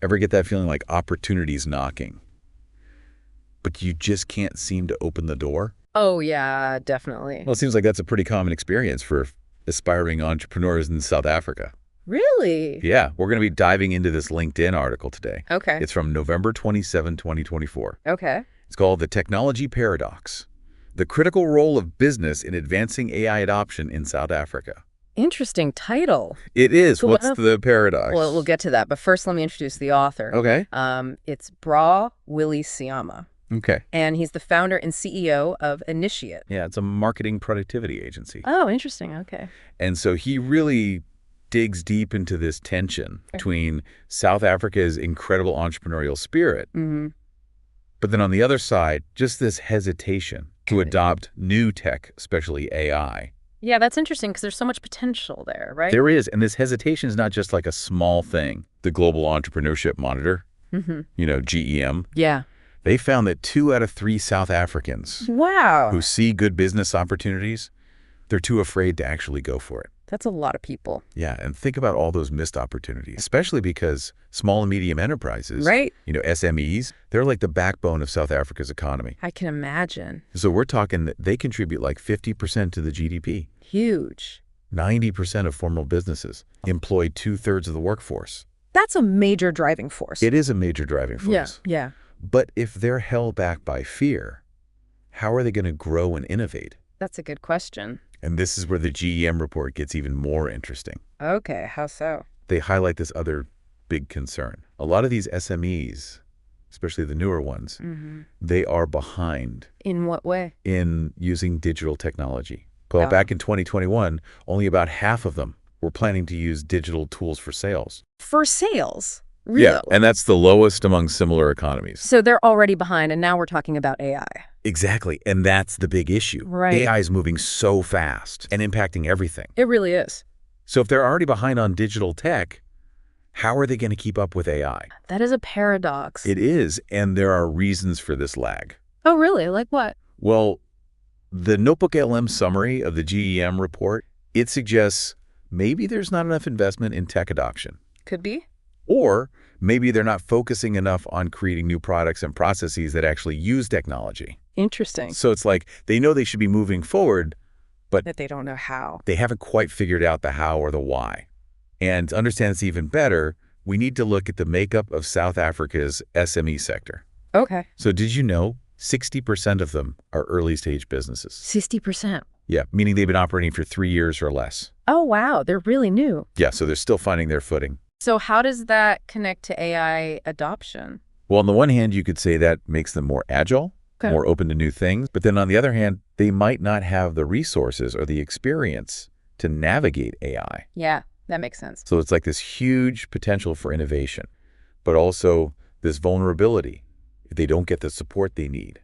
Ever get that feeling like opportunity's knocking, but you just can't seem to open the door? Oh, yeah, definitely. Well, it seems like that's a pretty common experience for aspiring entrepreneurs in South Africa. Really? Yeah, we're going to be diving into this LinkedIn article today. Okay. It's from November 27, 2024. Okay. It's called The Technology Paradox: The Critical Role of Business in Advancing AI Adoption in South Africa. Interesting title. It is. So What's the paradox? Well, we'll get to that, but first let me introduce the author. Okay. It's Willy Seyama. Okay. And he's the founder and CEO of Initiate. Yeah, it's a marketing productivity agency. Oh, interesting. Okay. And so he really digs deep into this tension between South Africa's incredible entrepreneurial spirit, but then on the other side, just this hesitation to adopt new tech, especially AI. Yeah, that's interesting because there's so much potential there, right? There is, and this hesitation is not just like a small thing. The Global Entrepreneurship Monitor, GEM. Yeah. They found that 2 out of 3 South Africans who see good business opportunities, they're too afraid to actually go for it. That's a lot of people. Yeah, and think about all those missed opportunities, especially because small and medium enterprises, SMEs, they're like the backbone of South Africa's economy. I can imagine. So we're talking that they contribute like 50% to the GDP. Huge. 90% of formal businesses employ 2/3 of the workforce. That's a major driving force. It is a major driving force. Yeah. But if they're held back by fear, how are they going to grow and innovate? That's a good question. And this is where the GEM report gets even more interesting. Okay, how so? They highlight this other big concern. A lot of these SMEs, especially the newer ones, they are behind. In what way? In using digital technology. Well, back in 2021, only about half of them were planning to use digital tools for sales. For sales? Really? Yeah, and that's the lowest among similar economies. So they're already behind, and now we're talking about AI. Exactly, and that's the big issue. Right. AI is moving so fast and impacting everything. It really is. So if they're already behind on digital tech, how are they going to keep up with AI? That is a paradox. It is, and there are reasons for this lag. Oh, really? Like what? Well, the Notebook LM summary of the GEM report, it suggests maybe there's not enough investment in tech adoption. Could be. Or maybe they're not focusing enough on creating new products and processes that actually use technology. Interesting. So it's like they know they should be moving forward, but that they don't know how. They haven't quite figured out the how or the why. And to understand this even better, we need to look at the makeup of South Africa's SME sector. Okay. So did you know 60% of them are early stage businesses? 60%? Yeah, meaning they've been operating for 3 years or less. Oh, wow. They're really new. Yeah, so they're still finding their footing. So how does that connect to AI adoption? Well, on the one hand, you could say that makes them more agile, more open to new things. But then on the other hand, they might not have the resources or the experience to navigate AI. Yeah, that makes sense. So it's like this huge potential for innovation, but also this vulnerability if they don't get the support they need.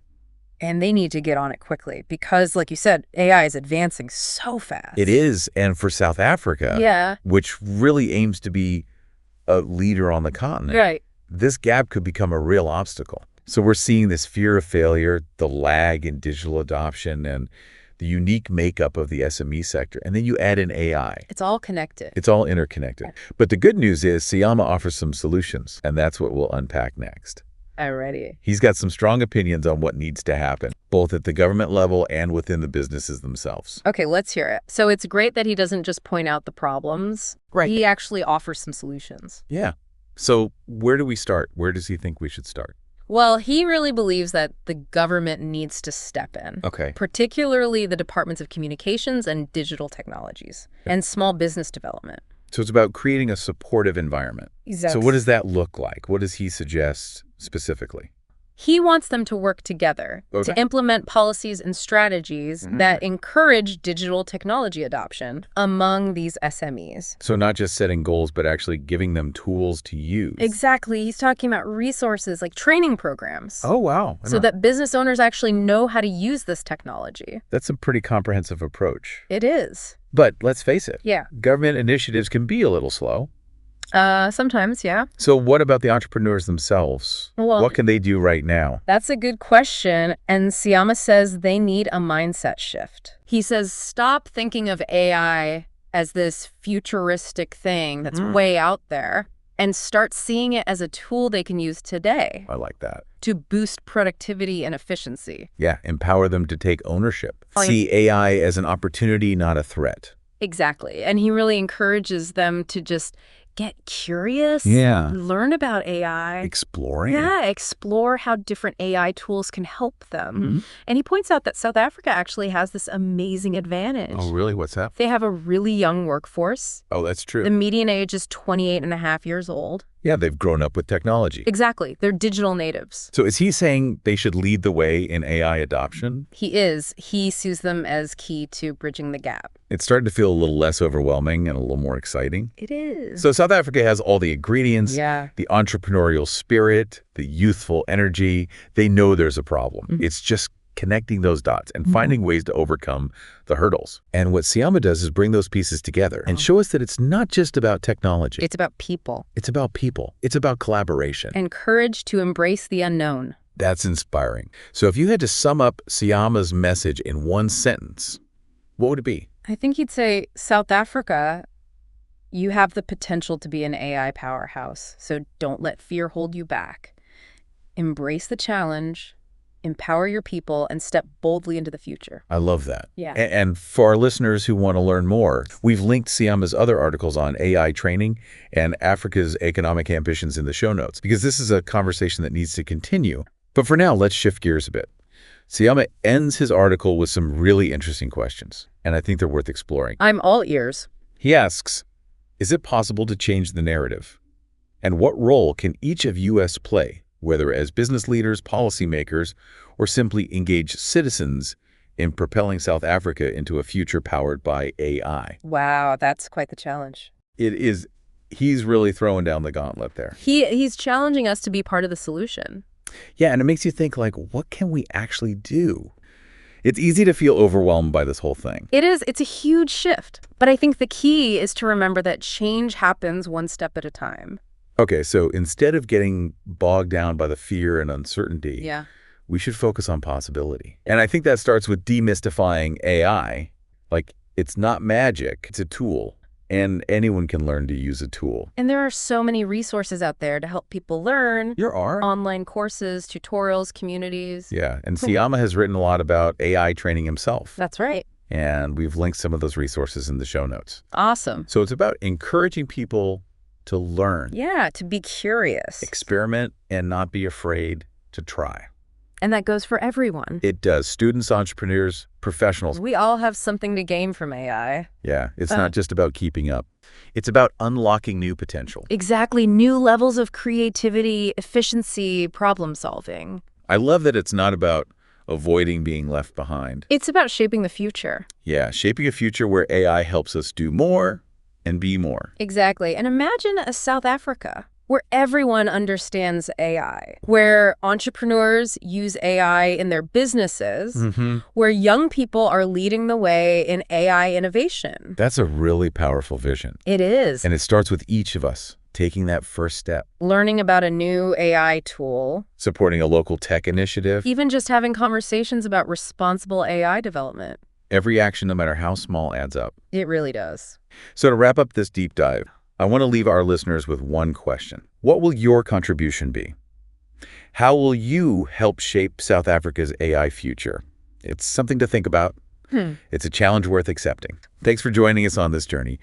And they need to get on it quickly because, like you said, AI is advancing so fast. It is. And for South Africa, which really aims to be a leader on the continent, this gap could become a real obstacle. So we're seeing this fear of failure, the lag in digital adoption, and the unique makeup of the SME sector. And then you add in AI. It's all connected. It's all interconnected. But the good news is Seyama offers some solutions, and that's what we'll unpack next. Alrighty. He's got some strong opinions on what needs to happen, both at the government level and within the businesses themselves. Okay, let's hear it. So it's great that he doesn't just point out the problems. Right. He actually offers some solutions. Yeah. So where do we start? Where does he think we should start? Well, he really believes that the government needs to step in. Okay. Particularly the departments of communications and digital technologies and small business development. So it's about creating a supportive environment. Exactly. So what does that look like? What does he suggest specifically? He wants them to work together to implement policies and strategies that encourage digital technology adoption among these SMEs. So not just setting goals, but actually giving them tools to use. Exactly. He's talking about resources like training programs. Oh, wow. So that business owners actually know how to use this technology. That's a pretty comprehensive approach. It is. But let's face it. Yeah. Government initiatives can be a little slow. Sometimes, yeah. So what about the entrepreneurs themselves? Well, what can they do right now? That's a good question. And Seyama says they need a mindset shift. He says, stop thinking of AI as this futuristic thing that's way out there. and start seeing it as a tool they can use today. I like that. To boost productivity and efficiency. Yeah, empower them to take ownership. See AI as an opportunity, not a threat. Exactly. And he really encourages them to just get curious. Yeah. Learn about AI. Exploring. Yeah, explore how different AI tools can help them. Mm-hmm. And he points out that South Africa actually has this amazing advantage. Oh, really? What's that? They have a really young workforce. Oh, that's true. The median age is 28 and a half years old. Yeah, they've grown up with technology. Exactly. They're digital natives. So is he saying they should lead the way in AI adoption? He is. He sees them as key to bridging the gap. It's starting to feel a little less overwhelming and a little more exciting. It is. So South Africa has all the ingredients, yeah, the entrepreneurial spirit, the youthful energy. They know there's a problem. Mm-hmm. It's just connecting those dots and finding ways to overcome the hurdles. And what Seyama does is bring those pieces together and show us that it's not just about technology. It's about people. It's about people. It's about collaboration. And courage to embrace the unknown. That's inspiring. So if you had to sum up Seyama's message in one sentence, what would it be? I think he'd say, South Africa, you have the potential to be an AI powerhouse, so don't let fear hold you back. Embrace the challenge, empower your people, and step boldly into the future. I love that. Yeah. And for our listeners who want to learn more, we've linked Seyama's other articles on AI training and Africa's economic ambitions in the show notes, because this is a conversation that needs to continue. But for now, let's shift gears a bit. Seyama ends his article with some really interesting questions, and I think they're worth exploring. I'm all ears. He asks, is it possible to change the narrative? And what role can each of U.S. play, whether as business leaders, policymakers, or simply engaged citizens in propelling South Africa into a future powered by AI? Wow, that's quite the challenge. It is. He's really throwing down the gauntlet there. He's challenging us to be part of the solution. Yeah, and it makes you think, like, what can we actually do? It's easy to feel overwhelmed by this whole thing. It is. It's a huge shift. But I think the key is to remember that change happens one step at a time. Okay, so instead of getting bogged down by the fear and uncertainty, we should focus on possibility. And I think that starts with demystifying AI. Like, it's not magic, it's a tool. And anyone can learn to use a tool. And there are so many resources out there to help people learn. There are. Online courses, tutorials, communities. Yeah, and Seyama has written a lot about AI training himself. That's right. And we've linked some of those resources in the show notes. Awesome. So it's about encouraging people to learn. Yeah, to be curious. Experiment and not be afraid to try. And that goes for everyone. It does. Students, entrepreneurs, professionals. We all have something to gain from AI. Yeah, it's not just about keeping up. It's about unlocking new potential. Exactly. New levels of creativity, efficiency, problem solving. I love that it's not about avoiding being left behind. It's about shaping the future. Yeah, shaping a future where AI helps us do more and be more. Exactly. And imagine a South Africa where everyone understands AI, where entrepreneurs use AI in their businesses, where young people are leading the way in AI innovation. That's a really powerful vision. It is. And it starts with each of us taking that first step. Learning about a new AI tool. Supporting a local tech initiative. Even just having conversations about responsible AI development. Every action, no matter how small, adds up. It really does. So to wrap up this deep dive, I want to leave our listeners with one question. What will your contribution be? How will you help shape South Africa's AI future? It's something to think about. It's a challenge worth accepting. Thanks for joining us on this journey.